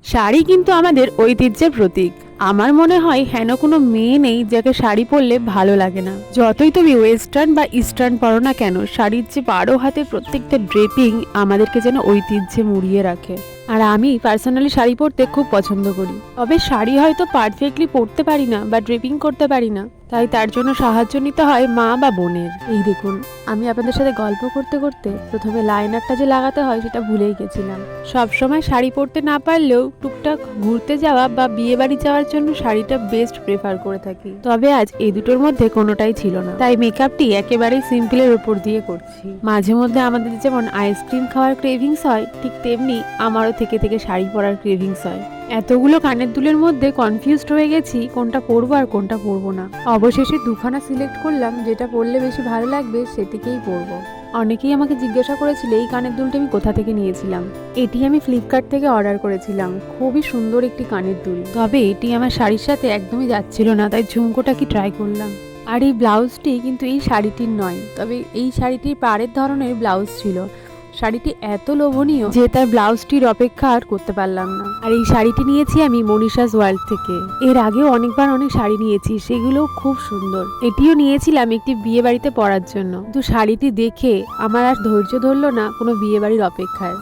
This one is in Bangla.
শাড়ি কিন্তু আমাদের ঐতিহ্যের প্রতীক। আমার মনে হয় হেন কোনো মেয়ে নেই যাকে শাড়ি পরলে ভালো লাগে না। যতই তুমি ওয়েস্টার্ন বা ইস্টার্ন পরো না কেন, শাড়ির যে 12 হাতের প্রত্যেকটা ড্রেপিং আমাদেরকে যেন ঐতিহ্যে মুড়িয়ে রাখে। আর আমি পার্সোনালি শাড়ি পরতে খুব পছন্দ করি। তবে শাড়ি হয়তো পারফেক্টলি পরতে পারি না বা ড্রেপিং করতে পারি না, তাই তার জন্য সাহায্য নিতে হয় মা বা বোনের। এই দেখুন, আমি আপনাদের সাথে গল্প করতে করতে প্রথমে লাইনারটা যে লাগাতে হয় সেটা ভুলেই গেছিলাম। সব সময় শাড়ি পরতে না পারলেও টুকটাক ঘুরতে যাওয়া বা বিয়ে বাড়ি যাওয়ার জন্য শাড়িটা বেস্ট প্রেফার করে থাকি। তবে আজ এই দুটোর মধ্যে কোনোটাই ছিল না, তাই মেকআপটি একেবারেই সিম্পলের উপর দিয়ে করছি। মাঝে মধ্যে আমাদের যেমন আইসক্রিম খাওয়ার ক্রেভিংস হয়, ঠিক তেমনি আমারও থেকে থেকে শাড়ি পরার ক্রেভিংস হয়। এতগুলো কানের দুলের মধ্যে কনফিউজড হয়ে গেছি কোনটা পরবো আর কোনটা পরবো না। অবশেষে দুখানা সিলেক্ট করলাম, যেটা পরলে বেশি ভালো লাগবে সেটিকেই পরবো। অনেকেই আমাকে জিজ্ঞাসা করেছিল এই কানের দুলটা আমি কোথা থেকে নিয়েছিলাম। এটি আমি ফ্লিপকার্ট থেকে অর্ডার করেছিলাম। খুবই সুন্দর একটি কানের দুল, তবে এটি আমার শাড়ির সাথে একদমই যাচ্ছিল না, তাই ঝুমকোটা কি ট্রাই করলাম। আর এই ব্লাউজটি কিন্তু এই শাড়িটির নয়, তবে এই শাড়িটির পাড়ের ধরনের ব্লাউজ ছিল। শাড়িটি এত লোভনীয় যে তার ব্লাউজটির অপেক্ষা আর করতে পারলাম না। আর এই শাড়িটি নিয়েছি আমি মনীষাস ওয়ার্ল্ড থেকে। এর আগেও অনেকবার অনেক শাড়ি নিয়েছি, সেগুলোও খুব সুন্দর। এটিও নিয়েছিলাম একটি বিয়ে বাড়িতে পরার জন্য, কিন্তু শাড়িটি দেখে আমার আর ধৈর্য ধরলো না কোনো বিয়ে বাড়ির অপেক্ষায়।